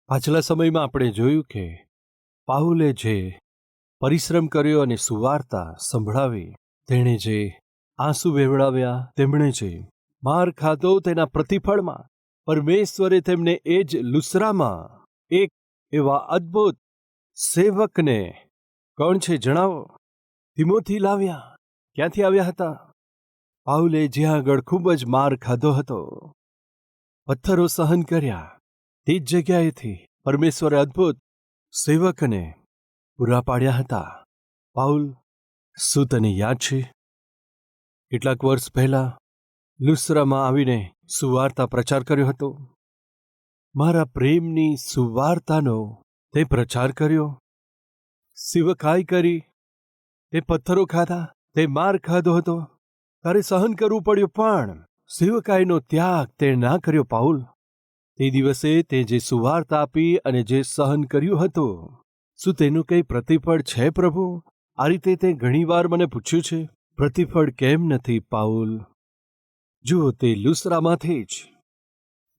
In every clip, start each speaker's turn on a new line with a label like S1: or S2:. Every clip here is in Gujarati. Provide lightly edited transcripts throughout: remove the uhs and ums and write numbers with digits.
S1: પાછલા સમયમાં આપણે જોયું કે પાઉલે જે પરિશ્રમ કર્યો અને સુવાર્તા સંભળાવી, તેણે જે આંસુ વેવડાવ્યા, તેમણે જે માર ખાધો, તેના પ્રતિફળમાં પરમેશ્વરે તેમને એ જ લુસ્રામાં એક એવા અદ્ભુત સેવકને, કોણ છે જણાવો? તિમોથી લાવ્યા. ક્યાંથી આવ્યા હતા? પાઉલે જ્યાં આગળ ખૂબ જ માર ખાધો હતો, પથ્થરો સહન કર્યા, તે જ જગ્યાએથી પરમેશ્વરે અદ્ભુત સેવકને પૂરા પાડ્યા હતા. પાઉલ, શું તને યાદ છે? કેટલાક વર્ષ પહેલા લુસ્રામાં આવીને સુવાર્તા પ્રચાર કર્યો હતો. મારા પ્રેમની સુવાર્તાનો તે પ્રચાર કર્યો, સેવકાઈ કરી, તે પથ્થરો ખાધા, તે માર ખાધો હતો, તારે સહન કરવું પડ્યું, પણ સેવકાઈનો ત્યાગ તે ના કર્યો. પાઉલ, તે દિવસે તે જે સુવાર્તા આપી અને જે સહન કર્યું હતું, શું તેનું કંઈ પ્રતિફળ છે પ્રભુ? આ રીતે તે ઘણીવાર મને પૂછ્યું છે. પ્રતિફળ કેમ નથી પાઉલ? જુઓ, તે લુસ્રામાંથી જ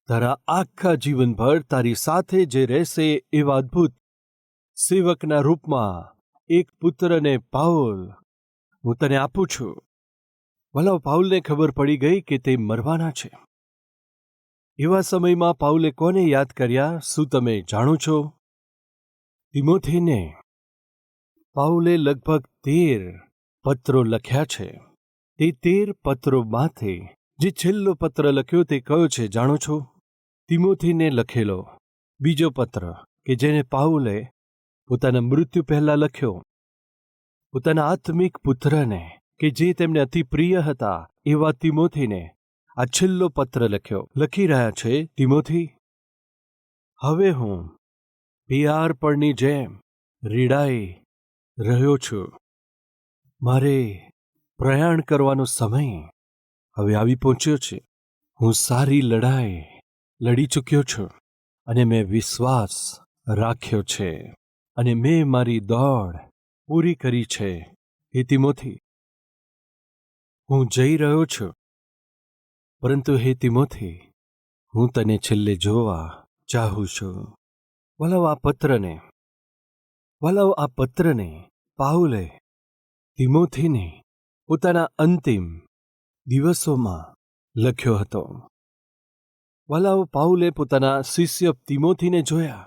S1: તારા આખા જીવનભર તારી સાથે જે રહેશે એવા અદ્ભુત સેવકના રૂપમાં એક પુત્રને પાઉલ હું તને આપું છું. ભલા પાઉલને ખબર પડી ગઈ કે તે મરવાના છે. એવા સમયમાં પાઉલે કોને યાદ કર્યા, શું તમે જાણો છો? તિમોથીને. પાઉલે લગભગ 13 પત્રો લખ્યા છે. તે 13 પત્રોમાંથી જે છેલ્લો પત્ર લખ્યો તે કયો છે જાણો છો? તિમોથીને લખેલો બીજો પત્ર, કે જેને પાઉલે પોતાના મૃત્યુ પહેલા લખ્યો. પોતાના આત્મિક પુત્રને, કે જે તેમને અતિ પ્રિય હતા, એવા તિમોથીને આ છેલ્લો પત્ર લખ્યો. લખી રહ્યા છે, તિમોથી, હવે હું પિયારપણની જેમ રીડાઈ રહ્યો છું. મારે પ્રયાણ કરવાનો સમય હવે આવી પહોંચ્યો છે. હું સારી લડાઈ લડી ચૂક્યો છું અને મેં વિશ્વાસ રાખ્યો છે અને મેં મારી દોડ પૂરી કરી છે. હે તિમોથી, હું જઈ રહ્યો છું, પરંતુ હે તિમોથી, હું તને છેલ્લે જોવા ચાહું છું. વલાવ આ પત્રને પાઉલે તિમોથીને પોતાના અંતિમ દિવસોમાં લખ્યો હતો. વલાવ પાઉલે પોતાના શિષ્ય તિમોથીને જોયા.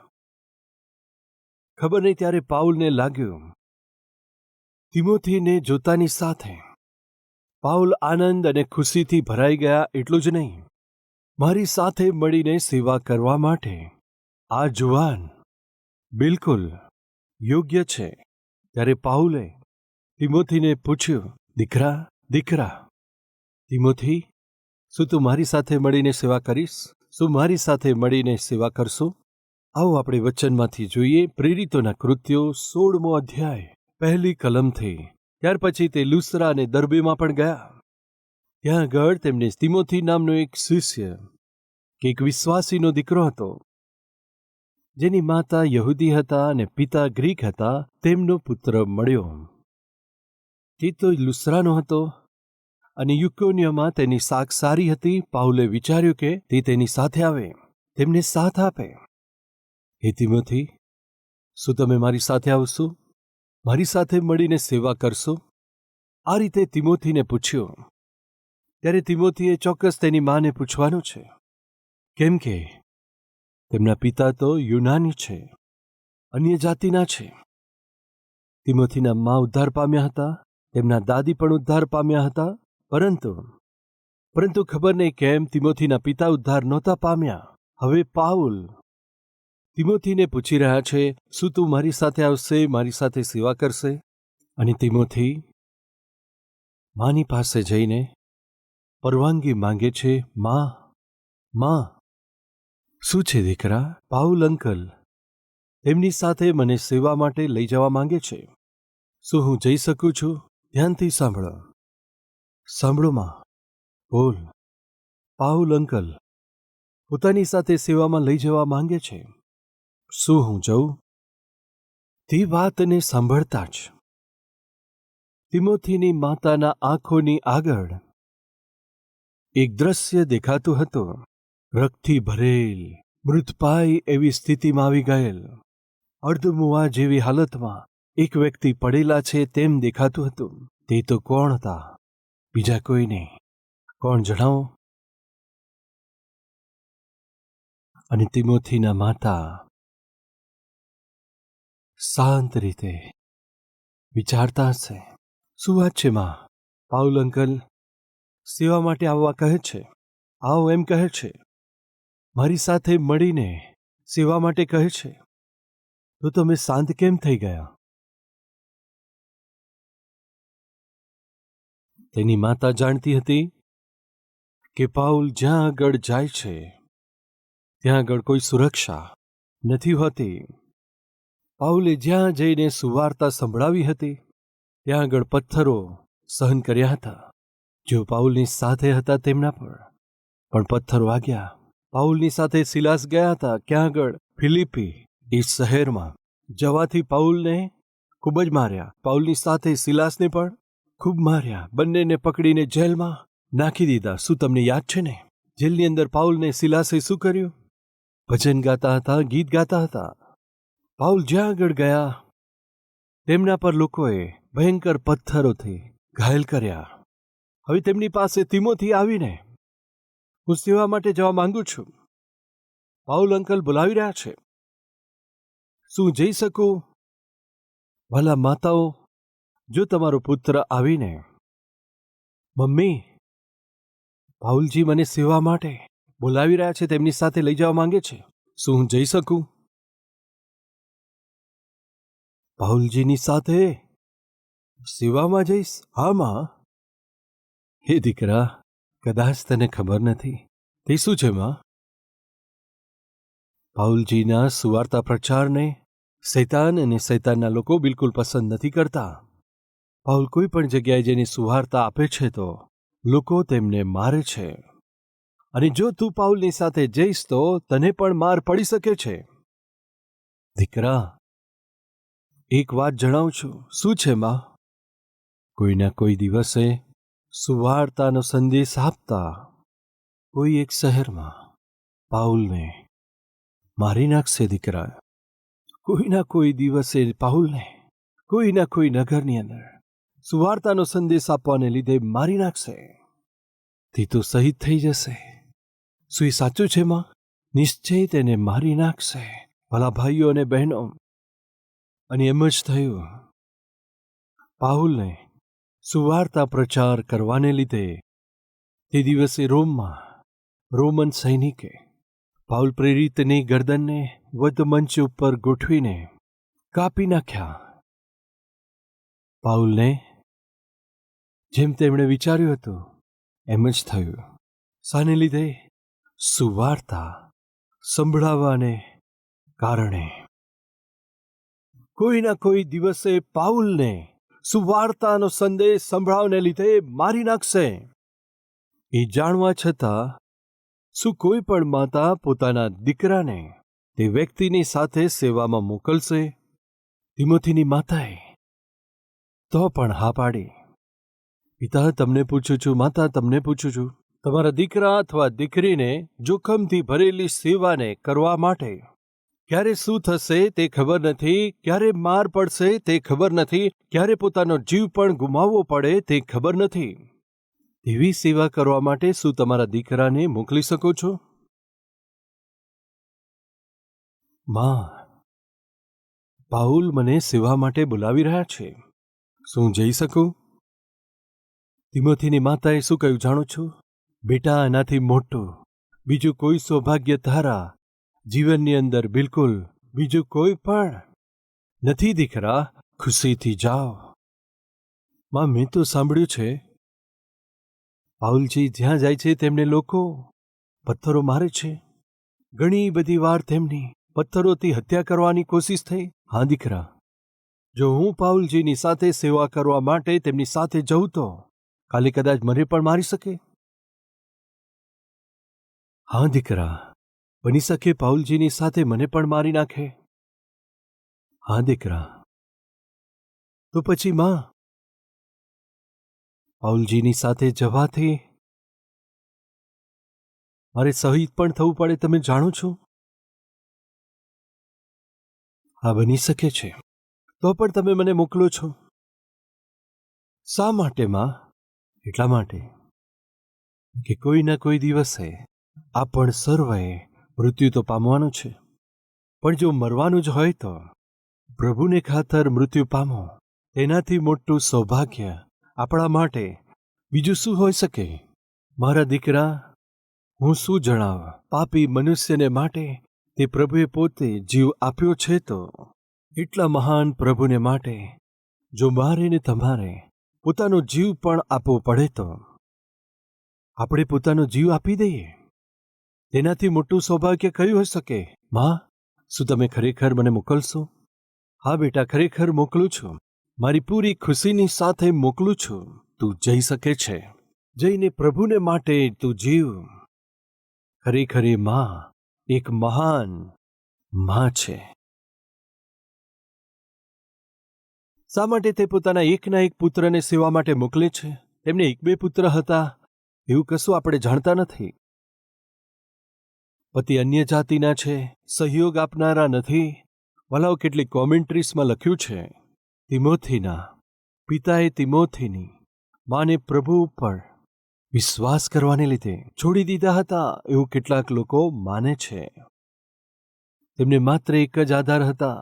S1: ખબર નહીં, ત્યારે પાઉલને લાગ્યું, તિમોથીને જોતાની સાથે પાઉલ આનંદ અને ખુશીથી ભરાઈ ગયા. એટલું જ નહીં, મારી સાથે મળીને સેવા કરવા માટે આ જુવાન બિલકુલ યોગ્ય છે. ત્યારે પાઉલે તિમોથીને પૂછ્યું, દીકરા તિમોથી, શું તું મારી સાથે મળીને સેવા કરીશ? શું મારી સાથે મળીને સેવા કરશો? આવો આપણે વચનમાંથી જોઈએ. પ્રેરિતોના કૃત્યો 16મો અધ્યાય, પહેલી કલમથી. ત્યાર પછી તે લુસ્રા અને દર્બેમાં પણ ગયા. ત્યાં આગળ તેમને તિમોથી નામનો એક શિષ્ય, કે એક વિશ્વાસીનો દીકરો હતો, જેની માતા યહૂદી હતા અને પિતા ગ્રીક હતા, તેમનો પુત્ર મળ્યો. તે તો લુસ્રાનો હતો અને યુકોન્યમાં તેની સાક સારી હતી. પાઉલે વિચાર્યું કે તે તેની સાથે આવે, તેમને સાથ આપે. હે તિમોથી, શું તમે મારી સાથે આવશો? મારી સાથે મળીને સેવા કરશો? આ રીતે તિમોથીને પૂછ્યું. ત્યારે તિમોથીએ ચોક્કસ તેની માને પૂછવાનું છે, કેમ કે તેમના પિતા તો યુનાની છે, અન્ય જાતિના છે. તિમોથીના મા ઉદ્ધાર પામ્યા હતા, તેમના દાદી પણ ઉદ્ધાર પામ્યા હતા, પરંતુ ખબર નહીં કેમ તિમોથીના પિતા ઉદ્ધાર નહોતા પામ્યા. હવે પાઉલ તિમોથીને પૂછી રહ્યા છે, શું તું મારી સાથે આવશે, મારી સાથે સેવા કરશે? અને તિમોથી માની પાસે જઈને પરવાનગી માંગે છે. માં, શું છે દીકરા? પાઉલ અંકલ તેમની સાથે મને સેવા માટે લઈ જવા માંગે છે. શું હું જઈ શકું છું? ધ્યાનથી સાંભળો માં. બોલ. પાઉલ અંકલ પોતાની સાથે સેવામાં લઈ જવા માંગે છે. શું હું જઉં? તે વાતને સાંભળતા જ તિમોથીની માતાના આંખોની આગળ એક દ્રશ્ય દેખાતું હતું. રક્તથી ભરેલ મૃતપાય એવી સ્થિતિમાં આવી ગયેલ, અર્ધમુવા જેવી હાલતમાં એક વ્યક્તિ પડેલા છે તેમ દેખાતું હતું. તે તો કોણ હતા? બીજા કોઈ નહીં. કોણ જણાવો? અને તિમોથીના માતા શાંત રીતે વિચારતા હશે, શું વાત છે માં? પાઉલ અંકલ સેવા માટે આવવા કહે છે, આવો એમ કહે છે, મારી સાથે મળીને સેવા માટે કહે છે, તો તમે શાંત કેમ થઈ ગયા? તેની માતા જાણતી હતી કે પાઉલ જ્યાં આગળ જાય છે ત્યાં આગળ કોઈ સુરક્ષા નથી હોતી. પાઉલે જ્યાં જઈને સુવાર્તા સંભળાવી હતી ત્યાં આગળ પથ્થરો સહન કર્યા હતા. જેઓ પાઉલની સાથે હતા તેમના પર પણ પથ્થર વાગ્યા. પાઉલની સાથે સિલાસ ગયા હતા ક્યાં આગળ? ફિલિપી એ શહેરમાં. જવાથી પાઉલને ખૂબ જ માર્યા, પાઉલની સાથે સિલાસને પણ ખૂબ માર્યા. બંનેને પકડીને જેલમાં નાખી દીધા. શું તમને યાદ છે ને જેલની અંદર પાઉલને સિલાસે શું કર્યું? ભજન ગાતા હતા, ગીત ગાતા હતા. પાઉલ જ્યાં આગળ ગયા તેમના પર લોકોએ ભયંકર પથ્થરોથી ઘાયલ કર્યા. હવે તેમની પાસે તિમોથી આવીને હું સેવા માટે જવા માંગુ છું, પાઉલ અંકલ બોલાવી રહ્યા છે, શું જઈ શકું? ભલા માતાઓ, જો તમારો પુત્ર આવીને મમ્મી પાઉલજી મને સેવા માટે બોલાવી રહ્યા છે, તેમની સાથે લઈ જવા માંગે છે, શું હું જઈ શકું? પાઉલજીની સાથે સેવામાં જઈશ? હા માં. હે દીકરા, કદાચ તને ખબર નથી તે શું છે માં? પાઉલજીના સુવાર્તા પ્રચારને શૈતાન અને શૈતાનના લોકો બિલકુલ પસંદ નથી કરતા. પાઉલ કોઈ પણ જગ્યાએ જઈને સુવાર્તા આપે છે તો લોકો તેમને મારે છે. અને જો તું પાઉલની સાથે જઈશ તો તને પણ માર પડી શકે છે. દીકરા, એક વાત જણાવું છું. શું છે માં? કોઈના કોઈ દિવસે સુવાર્તાનો સંદેશ આપતા કોઈ એક શહેરમાં પાઉલને મારી નાખશે દીકરા. કોઈના કોઈ દિવસે પાઉલને કોઈના કોઈ નગરની અંદર સુવાર્તાનો સંદેશ આપવાને લીધે મારી નાખશે. તે તો શહીદ થઈ જશે. શું એ સાચું છે માં? નિશ્ચય તેને મારી નાખશે. ભલા ભાઈઓ અને બહેનો, અને એમ જ થયું. પાઉલને સુવાર્તા પ્રચાર કરવાને લીધે તે દિવસે રોમમાં રોમન સૈનિકે પાઉલ પ્રેરિતની ગરદનને વધમંચ ઉપર ગોઠવીને કાપી નાખ્યા. પાઉલને જેમ તેમણે વિચાર્યું હતું એમ જ થયું. શાને લીધે? સુવાર્તા સંભળાવવાને કારણે. કોઈના કોઈ દિવસે પાઉલને સુવાર્તાનો સંદેશ સંભળાવવાને લીધે મારી નાખશે. એ જાણવા છતાં શું કોઈ પણ માતા પોતાના દીકરાને તે વ્યક્તિની સાથે સેવામાં મોકલશે? તિમોથીની માતાએ તો પણ હા પાડી. પિતા, તમને પૂછું છું, માતા તમને પૂછું છું, તમારા દીકરા અથવા દીકરીને જોખમથી ભરેલી સેવાને કરવા માટે ક્યારે શું થશે તે ખબર નથી, ક્યારે માર પડશે તે ખબર નથી, ક્યારે પોતાનો જીવ પણ ગુમાવવો પડે તે ખબર નથી. એવી સેવા કરવા માટે શું તમારા દીકરાને મોકલી શકો છો? માં, પાઉલ મને સેવા માટે બોલાવી રહ્યા છે, શું જઈ શકું? તિમોથીની માતાએ શું કહ્યું જાણો છો? બેટા, એનાથી મોટું બીજું કોઈ સૌભાગ્ય તારા જીવનની અંદર બિલકુલ બીજું કોઈ પણ નથી દીકરા. ખુશીથી જાઓ. માં, મેં તો સાંભળ્યું છે પાઉલજી જ્યાં જાય છે તેમને લોકો પથ્થરો મારે છે. ઘણી બધી વાર તેમની પથ્થરોથી હત્યા કરવાની કોશિશ થઈ. હા દીકરા, જો હું પાઉલજીની સાથે સેવા કરવા માટે તેમની સાથે જઉં તો કાલે કદાચ મને પણ મારી શકે. હા દીકરા, બની શકે પાઉલજીની સાથે મને પણ મારી નાખે. હા દીકરા, તો પછી માં, પાઉલજીની સાથે જવાથી મારે શહીદ પણ થવું પડે તમે જાણો છો? આ બની શકે છે. તો પણ તમે મને મોકલો છો. શા માટે માં? એટલા માટે કે કોઈના કોઈ દિવસે આપણ સર્વએ મૃત્યુ તો પામવાનું છે, પણ જો મરવાનું જ હોય તો પ્રભુને ખાતર મૃત્યુ પામો તેનાથી મોટું સૌભાગ્ય આપણા માટે બીજું શું હોઈ શકે? મારા દીકરા, હું શું જણાવ, પાપી મનુષ્યને માટે તે પ્રભુએ પોતે જીવ આપ્યો છે. તો એટલા મહાન પ્રભુને માટે જો મારે ને તમારે પોતાનો જીવ પણ આપવો પડે તો આપણે પોતાનો જીવ આપી દઈએ. તેનાથી મોટું સૌભાગ્ય કયું હોઈ શકે? માં, શું તમે ખરેખર મને મોકલશો? હા બેટા, ખરેખર મોકલું છું. મારી પૂરી ખુશીની સાથે મોકલું છું. તું જઈ શકે છે. જઈને પ્રભુને માટે તું જીવ. ખરેખર એ માં એક મહાન માં છે. શા માટે તે પોતાના એકના એક પુત્રને સેવા માટે મોકલે છે? તેમને એક બે પુત્ર હતા એવું કશું આપણે જાણતા નથી. પતિ અન્ય જાતિના છે, સહયોગ આપનારા નથી. વલાઓ કેટલીક કોમેન્ટ્રીઝમાં લખ્યું છે, તિમોથીના પિતાએ તિમોથીની માને પ્રભુ ઉપર વિશ્વાસ કરવાને લીધે છોડી દીધા હતા એવું કેટલાક લોકો માને છે. તેમને માત્ર એક જ આધાર હતા,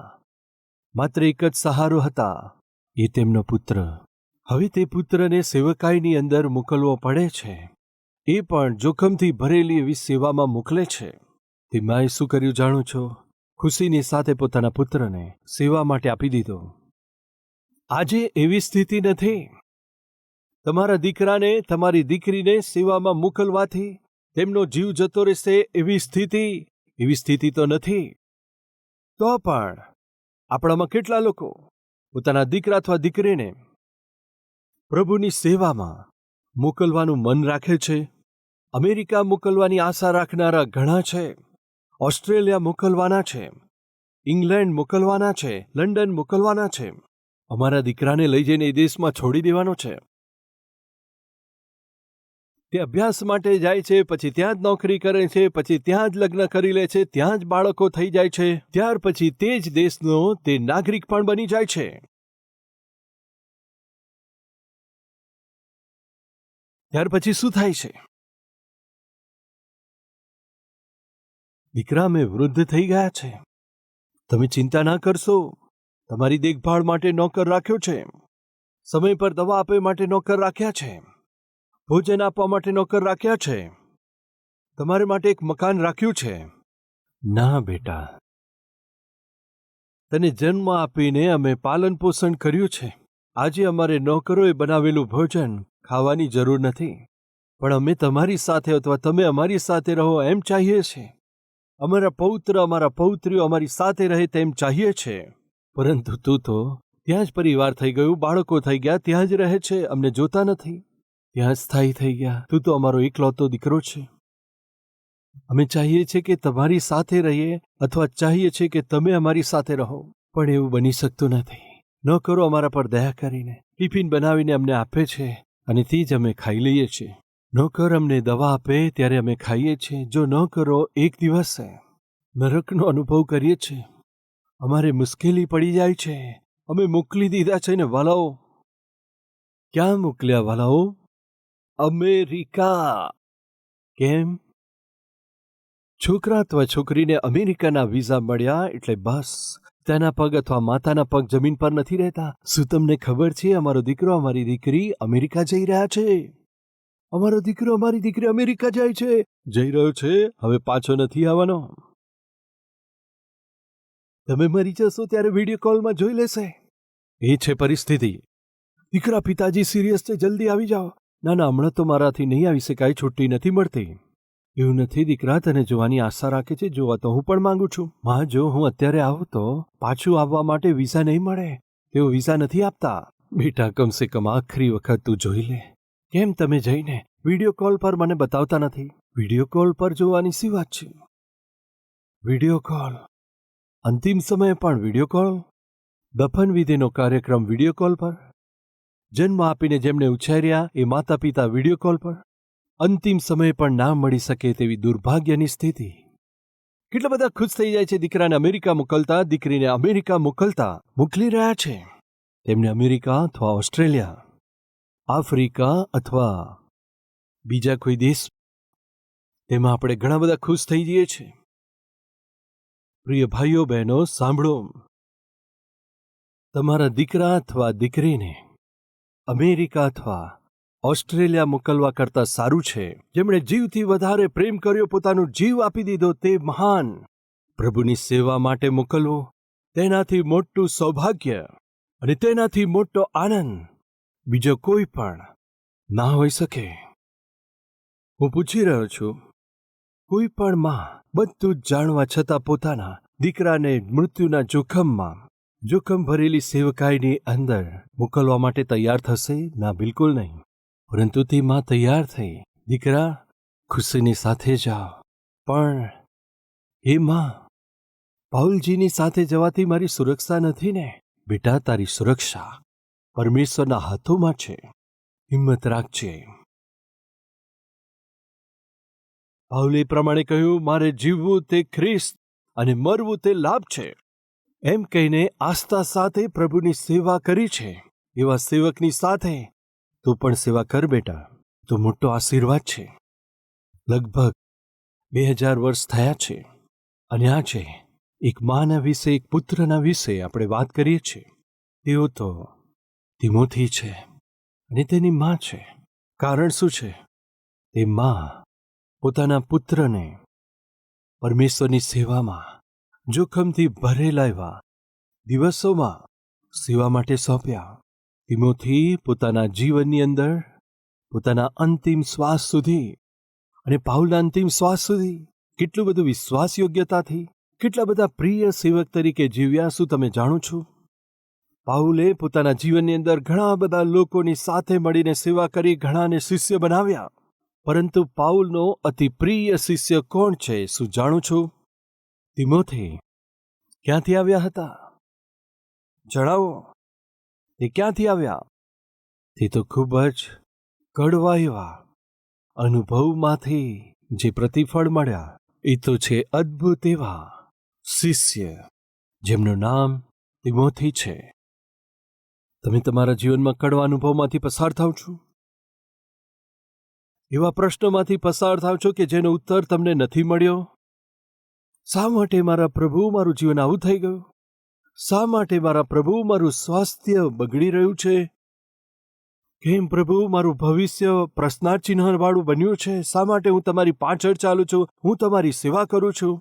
S1: માત્ર એક જ સહારો હતા, એ તેમનો પુત્ર. હવે તે પુત્રને સેવકાઈની અંદર મોકલવો પડે છે, એ પણ જોખમથી ભરેલી એવી સેવામાં મોકલે છે. તે માએ શું કર્યું જાણો છો? ખુશીની સાથે પોતાના પુત્રને સેવા માટે આપી દીધો. આજે એવી સ્થિતિ નથી. તમારા દીકરાને, તમારી દીકરીને સેવામાં મોકલવાથી તેમનો જીવ જતો રહેશે એવી સ્થિતિ તો નથી. તો પણ આપણામાં કેટલા લોકો પોતાના દીકરા અથવા દીકરીને પ્રભુની સેવામાં મોકલવાનું મન રાખે છે? અમેરિકા મોકલવાની આશા રાખનારા ઘણા છે. ઓસ્ટ્રેલિયા મોકલવાના છે, ઇંગ્લેન્ડ મોકલવાના છે, લંડન મોકલવાના છે. અમારા દીકરાને લઈ જઈને એ દેશમાં છોડી દેવાનો છે. તે અભ્યાસ માટે જાય છે, પછી ત્યાં જ નોકરી કરે છે, પછી ત્યાં જ લગ્ન કરી લે છે, ત્યાં જ બાળકો થઈ જાય છે, ત્યાર પછી તે જ દેશનો તે નાગરિક પણ બની જાય છે. ત્યાર પછી શું થાય છે? દીકરા મેં વૃદ્ધ થઈ ગયા છે. તમે ચિંતા ના કરશો. તમારી દેખભાળ માટે નોકર રાખ્યો છે, સમય પર દવા આપવા માટે નોકર રાખ્યા છે, ભોજન આપવા માટે નોકર રાખ્યા છે, તમારે માટે એક મકાન રાખ્યું છે. ના બેટા, તને જન્મ આપીને અમે પાલન પોષણ કર્યું છે. આજે અમારે નોકરોએ બનાવેલું ભોજન ખાવાની જરૂર નથી, પણ અમે તમારી સાથે અથવા તમે અમારી સાથે રહો એમ ચાહીએ છીએ. અમારા પૌત્ર, અમારા પૌત્રીઓ અમારી સાથે રહે તેમ ચાહીએ છીએ. પરંતુ તું તો ત્યાં જ પરિવાર થઈ ગયું, બાળકો થઈ ગયા, ત્યાં જ રહે છે, અમને જોતા નથી, ત્યાં જ સ્થાયી થઈ ગયા. તું તો અમારો એકલૌતો દીકરો છે. અમે ચાહીએ છીએ કે તમારી સાથે રહીએ અથવા ચાહીએ છીએ કે તમે અમારી સાથે રહો, પણ એવું બની શકતું નથી. નોકરો અમારા પર દયા કરીને ટિફિન બનાવીને અમને આપે છે અને તે જ અમે ખાઈ લઈએ છીએ. નોકર અમને દવા આપે ત્યારે અમે ખાઈએ છીએ. જો નોકરો એક દિવસે નરકનો અનુભવ કરીએ છીએ, અમારે મુશ્કેલી પડી જાય છે, અમે મોકલી દીધા છે ને વાલાઓ. ક્યાં મોકલ્યા વાલાઓ? અમેરિકા. કેમ? છોકરા અથવા છોકરીને અમેરિકાના વિઝા મળ્યા એટલે બસ, તેના પગ અથવા માતાના પગ જમીન પર નથી રહેતા. શું તમને ખબર છે અમારો દીકરો, અમારી દીકરી અમેરિકા જઈ રહ્યા છે? અમારો દીકરો, અમારી દીકરી અમેરિકા જાય છે, જઈ રહ્યો છે, હવે પાછો નથી આવવાનો. તમે મરી જશો ત્યારે વિડીયો કોલમાં જોઈ લેશે. એ છે પરિસ્થિતિ. દીકરા, પિતાજી સિરિયસ છે, જલ્દી આવી જાઓ. ના ના, હમણાં તો મારાથી નહીં આવી શકાય, છુટ્ટી નથી મળતી. એવું નથી દીકરા, તને જોવાની આશા રાખે છે, જોવા તો હું પણ માંગુ છું. માં, જો હું અત્યારે આવું તો પાછું આવવા માટે વિઝા નહીં મળે. તેઓ વિઝા નથી આપતા. બેટા, કમસે કમ આખરી વખત તું જોઈ લે. કેમ તમે જઈને વિડીયો કોલ પર મને બતાવતા નથી? વિડીયો કોલ પર જોવાની શી વાત છે? વિડીયો કોલ, અંતિમ સમયે પણ વિડીયો કોલ, દફન વિધિનો કાર્યક્રમ વિડીયો કોલ પર, જન્મ આપીને જેમને ઉછેર્યા એ માતા પિતા વિડીયો કોલ પર, અંતિમ સમયે પણ ના મળી શકે તેવી દુર્ભાગ્યની સ્થિતિ. કેટલા બધા ખુશ થઈ જાય છે દીકરાને અમેરિકા મોકલતા, દીકરીને અમેરિકા મોકલી રહ્યા છે. તેમને અમેરિકા અથવા ઓસ્ટ્રેલિયા, આફ્રિકા અથવા બીજા કોઈ દેશ, તેમાં આપણે ઘણા બધા ખુશ થઈ જઈએ છીએ. પ્રિય ભાઈઓ બહેનો, સાંભળો, તમારા દીકરા અથવા દીકરીને અમેરિકા અથવા ઓસ્ટ્રેલિયા મોકલવા કરતાં સારું છે જેમણે જીવથી વધારે પ્રેમ કર્યો, પોતાનો જીવ આપી દીધો, તે મહાન પ્રભુની સેવા માટે મોકલવો, તેનાથી મોટું સૌભાગ્ય અને તેનાથી મોટો આનંદ બીજો કોઈ પણ ના હોઈ શકે. હું પૂછી રહ્યો છું, કોઈ પણ માં બધું જ જાણવા છતાં પોતાના દીકરાને મૃત્યુના જોખમ ભરેલી સેવકાઈની અંદર મોકલવા માટે તૈયાર થશે? ના, બિલકુલ નહીં. પરંતુ તે માં તૈયાર થઈ, દીકરા ખુશીની સાથે જાઓ. પણ એ માં, પાઉલજીની સાથે જવાથી મારી સુરક્ષા નથી ને? બેટા, તારી સુરક્ષા પરમેશ્વરના હાથોમાં છે. હિંમત રાખજે. પાઉલે પ્રમાણે કહ્યું, મારે જીવવું તે ખ્રિસ્ત અને મરવું તે લાભ છે. એમ કહીને આસ્થા સાથે પ્રભુની સેવા કરી છે. એવા સેવકની સાથે તું પણ સેવા કર બેટા, તો મોટો આશીર્વાદ છે. લગભગ 2000 વર્ષ થયા છે અને આજે એક માના વિશે, એક પુત્રના વિશે આપણે વાત કરીએ છીએ. તેઓ તો તિમોથી છે અને તેની માં છે. કારણ શું છે? તે માં પોતાના પુત્રને પરમેશ્વરની સેવામાં જોખમથી ભરેલા એવા દિવસોમાં સેવા માટે સોંપ્યા. તિમોથી પોતાના જીવનની અંદર, પોતાના અંતિમ શ્વાસ સુધી અને પાઉલના અંતિમ શ્વાસ સુધી કેટલું બધું વિશ્વાસ યોગ્યતાથી, કેટલા બધા પ્રિય સેવક તરીકે જીવ્યા. શું તમે જાણો છો? પાઉલે પોતાના જીવનની અંદર ઘણા બધા લોકોની સાથે મળીને સેવા કરી, ઘણાને શિષ્ય બનાવ્યા. પરંતુ પાઉલનો અતિ પ્રિય શિષ્ય કોણ છે? શું જાણો છો? તિમોથી. ક્યાંથી આવ્યા હતા? જણાવો. તે ક્યાંથી આવ્યા? તે તો ખૂબ જ કડવા એવા અનુભવમાંથી જે પ્રતિફળ મળ્યા, એ તો છે અદ્ભુત એવા શિષ્ય જેમનું નામ તિમોથી છે. તમે તમારા જીવનમાં કડવા અનુભવમાંથી પસાર થાવ છો? એવા પ્રશ્નોમાંથી પસાર થાવ છો કે જેનો ઉત્તર તમને નથી મળ્યો? શા માટે મારા પ્રભુ, મારું જીવન આવું થઈ ગયું? શા માટે મારા પ્રભુ, મારું સ્વાસ્થ્ય બગડી રહ્યું છે? કેમ પ્રભુ, મારું ભવિષ્ય પ્રશ્નાર્થ ચિહ્નવાળું બન્યું છે? શા માટે હું તમારી પાછળ ચાલું છું, હું તમારી સેવા કરું છું?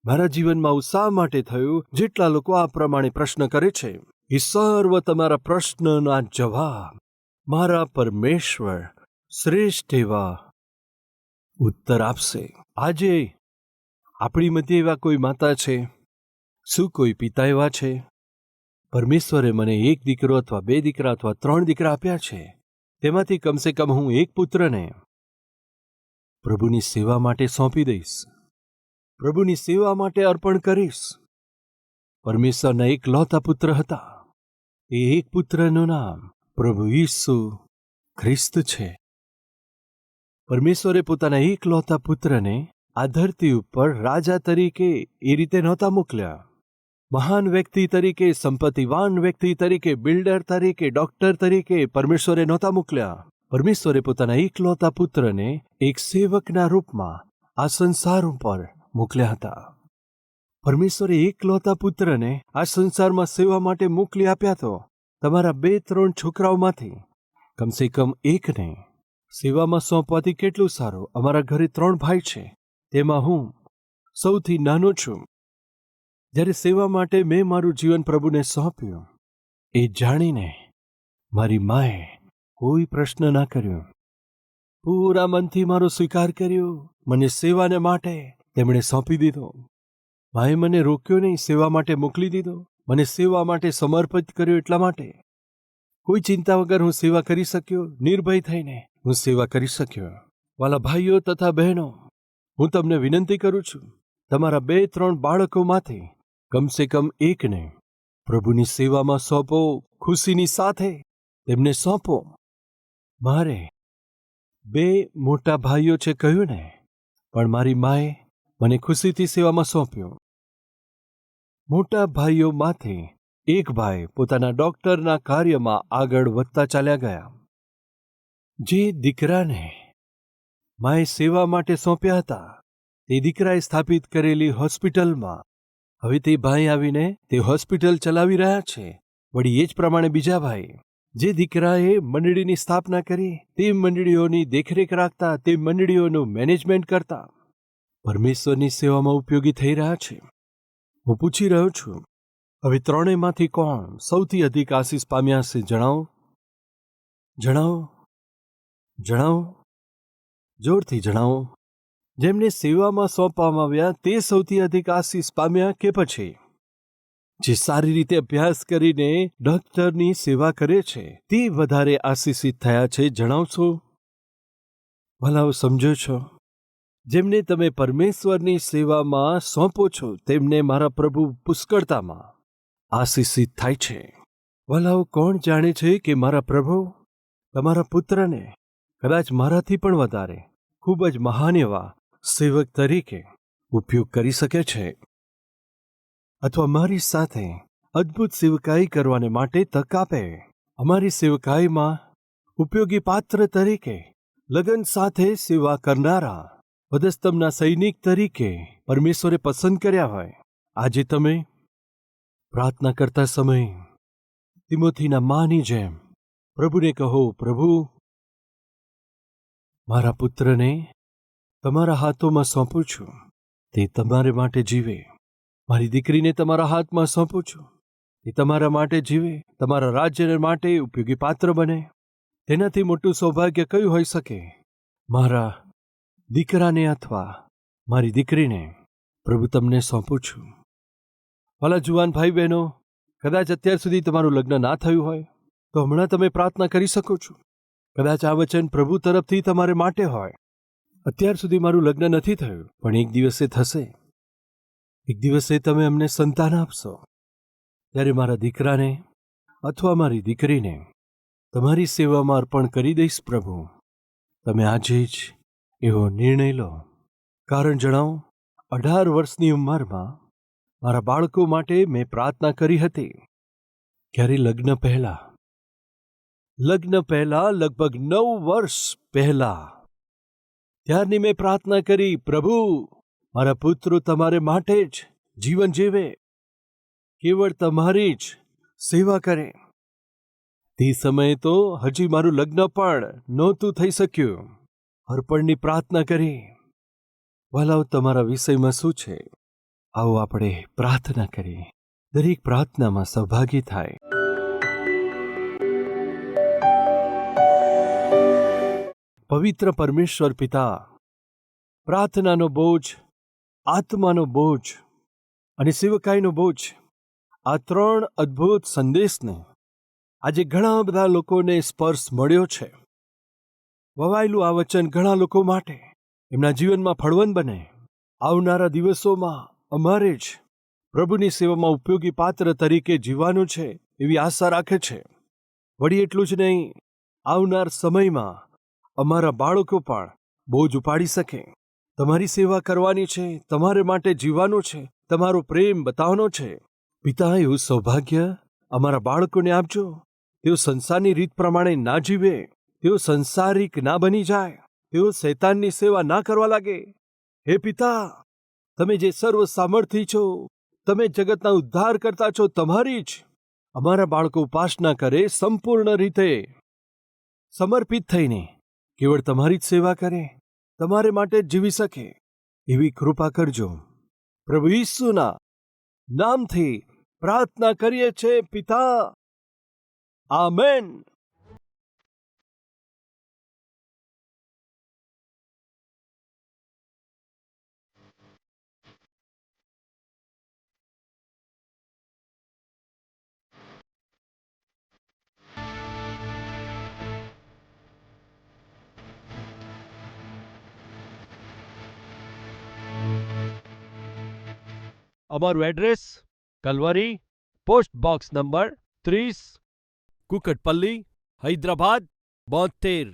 S1: મારા જીવનમાં આવું શા માટે થયું? જેટલા લોકો આ પ્રમાણે પ્રશ્ન કરે છે, એ સર્વ તમારા પ્રશ્નના જવાબ મારા પરમેશ્વર શ્રેષ્ઠ એવા ઉત્તર આપશે. આજે આપણી મધ્ય એવા કોઈ માતા છે? શું કોઈ પિતા એવા છે? પરમેશ્વરે મને એક દીકરો અથવા 2 દીકરા અથવા 3 દીકરા આપ્યા છે. તેમાંથી કમસે કમ હું એક પુત્રને પ્રભુની સેવા માટે સોંપી દઈશ, પ્રભુની સેવા માટે અર્પણ કરીશ. પરમેશ્વરના એકલૌતા પુત્ર હતા. એ એક પુત્રનું નામ પ્રભુ ઈસુ ખ્રિસ્ત છે. પરમેશ્વરે પોતાના એકલૌતા પુત્રને આ ધરતી ઉપર રાજા તરીકે એ રીતે નહોતા મોકલ્યા. મહાન વ્યક્તિ તરીકે, સંપત્તિવાન વ્યક્તિ તરીકે, બિલ્ડર તરીકે, ડોક્ટર તરીકે પરમેશ્વરે નહોતા મોકલ્યા. પરમેશ્વરે પોતાના એકલૌતા પુત્રને એક સેવકના રૂપમાં આ સંસાર ઉપર મોકલ્યા હતા. પરમેશ્વરે એકલૌતા પુત્રને આ સંસારમાં સેવા માટે મોકલી આપ્યા. તો તમારા 2-3 છોકરાઓમાંથી કમસે કમ એકને સેવામાં સોંપવાથી કેટલું સારું. અમારા ઘરે 3 ભાઈ છે, તેમાં હું સૌથી નાનો છું. જ્યારે સેવા માટે મેં મારું જીવન પ્રભુને સોંપ્યું, એ જાણીને મારી માએ કોઈ પ્રશ્ન ના કર્યો. પૂરા મનથી મારો સ્વીકાર કર્યો. મને સેવાને માટે તેમણે સોંપી દીધો. માએ મને રોક્યો નહીં, સેવા માટે મોકલી દીધો. મને સેવા માટે સમર્પિત કર્યો. એટલા માટે કોઈ ચિંતા વગર હું સેવા કરી શક્યો. નિર્ભય થઈને હું સેવા કરી શક્યો. વાલા ભાઈઓ તથા બહેનો, હું તમને વિનંતી કરું છું, તમારા 2-3 બાળકોમાંથી કમસે કમ એકને પ્રભુની સેવામાં સોંપો. ખુશીની સાથે તેમને સોંપો. મારે 2 મોટા ભાઈઓ છે કહ્યું ને, પણ મારી માએ મને ખુશીથી સેવામાં સોંપ્યો. મોટા ભાઈઓમાંથી એક ભાઈ પોતાના ડોક્ટરના કાર્યમાં આગળ વધતા ચાલ્યા ગયા. જે દીકરાને માએ સેવા માટે સોંપ્યા હતા તે દીકરાએ સ્થાપિત કરેલી હોસ્પિટલમાં હવે તે ભાઈ આવીને તે હોસ્પિટલ ચલાવી રહ્યા છે. વળી એ જ પ્રમાણે બીજા ભાઈ જે દીકરાએ મંડળીની સ્થાપના કરી તે મંડળીઓની દેખરેખ રાખતા, તે મંડળીઓનું મેનેજમેન્ટ કરતા પરમેશ્વરની સેવામાં ઉપયોગી થઈ રહ્યા છે. હું પૂછી રહ્યો છું, હવે ત્રણેયમાંથી કોણ સૌથી અધિક આશીષ પામ્યા છે? જણાવો, જણાવો, જણાવો, જોરથી જણાવો. જેમને સેવામાં સોંપવામાં આવ્યા તે સૌથી અધિક આશીષ પામ્યા કે પછી જે સારી રીતે અભ્યાસ કરીને ડોક્ટરની સેવા કરે છે તે વધારે આશીષિત થયા છે? જણાવશો? ભલાઓ સમજો છો? જેમને તમે પરમેશ્વરની સેવામાં સોંપો છો તેમને મારા પ્રભુ પુષ્કળતામાં આશીષિત થાય છે. ભલાઓ કોણ જાણે છે કે મારા પ્રભુ તમારા પુત્રને કદાચ મારાથી પણ વધારે ખૂબ જ મહાન એવા સેવક તરીકે ઉપયોગ કરી શકે છે, અથવા મારી સાથે અદ્ભુત સેવકાઈ કરવાને માટે તક આપે. અમારી સેવકાઈમાં ઉપયોગી પાત્ર તરીકે લગન સાથે સેવા કરનારા વધસ્તંભના સૈનિક તરીકે પરમેશ્વરે પસંદ કર્યા હોય. આજે તમે પ્રાર્થના કરતા સમયે તિમોથીના માની જેમ પ્રભુને કહો, પ્રભુ મારા પુત્રને તમારા હાથોમાં સોંપું છું, તે તમારે માટે જીવે. મારી દીકરીને તમારા હાથમાં સોંપું છું, તે તમારા માટે જીવે, તમારા રાજ્ય માટે ઉપયોગી પાત્ર બને. તેનાથી મોટું સૌભાગ્ય કયું હોઈ શકે? મારા દીકરાને અથવા મારી દીકરીને પ્રભુ તમને સોંપું છું. ભલા જુવાન ભાઈ બહેનો, કદાચ અત્યાર સુધી તમારું લગ્ન ના થયું હોય તો હમણાં તમે પ્રાર્થના કરી શકો છો. કદાચ આ વચન પ્રભુ તરફથી તમારે માટે હોય. અત્યાર સુધી મારું લગ્ન નથી થયું, પણ એક દિવસે થશે. એક દિવસે તમે અમને સંતાન આપશો, ત્યારે મારા દીકરાને અથવા મારી દીકરીને તમારી સેવામાં અર્પણ કરી દઈશ. પ્રભુ તમે આજે જ એવો નિર્ણય લો. કારણ જણાવો, 18 વર્ષની ઉંમરમાં મારા બાળકો માટે મેં પ્રાર્થના કરી હતી. ક્યારે? લગ્ન પહેલા લગભગ 9 વર્ષ પહેલા ત્યારની મેં પ્રાર્થના કરી, પ્રભુ મારા પુત્રો તમારે માટે જ જીવન જીવે, કેવળ તમારી જ સેવા કરે. તે સમયે તો હજી મારું લગ્ન પણ નહોતું થઈ શક્યું. અર્પણની પ્રાર્થના કરી. વાલાઓ, તમારા વિષયમાં શું છે? આવો આપણે પ્રાર્થના કરીએ. દરેક પ્રાર્થનામાં સહભાગી થાય. પવિત્ર પરમેશ્વર પિતા, પ્રાર્થનાનો બોજ, આત્માનો બોજ અને સેવકાઈનો બોજ, આ 3 અદ્ભુત સંદેશને આજે ઘણા બધા લોકોને સ્પર્શ મળ્યો છે. વવાયેલું આ વચન ઘણા લોકો માટે એમના જીવનમાં ફળવંત બને. આવનારા દિવસોમાં અમારે જ પ્રભુની સેવામાં ઉપયોગી પાત્ર તરીકે જીવવાનું છે એવી આશા રાખે છે. વળી એટલું જ નહીં, આવનાર સમયમાં અમારા બાળકો પણ બોજ ઉપાડી શકે. તમારી સેવા કરવાની છે, તમારે માટે જીવવાનું છે, તમારો પ્રેમ બતાવવાનો છે. પિતા, એવું સૌભાગ્ય અમારા બાળકોને આપજો. તેઓ સંસારની રીત પ્રમાણે ના જીવે, તેઓ સંસારિક ના બની જાય, તેઓ શૈતાનની સેવા ના કરવા લાગે. હે પિતા, તમે જે સર્વ સામર્થ્ય છો, તમે જગતના ઉદ્ધાર કરતા છો, તમારી જ અમારા બાળકો ઉપાસના કરે, સંપૂર્ણ રીતે સમર્પિત થઈને કેવળ તમારી જ સેવા કરે, તમારે માટે જ જીવી શકે એવી કૃપા કરજો. પ્રભુ ઈસુના નામથી પ્રાર્થના કરીએ છીએ પિતા. આમેન. અમારું address: Calvary, post box number 30, Kukatpally, Hyderabad 72.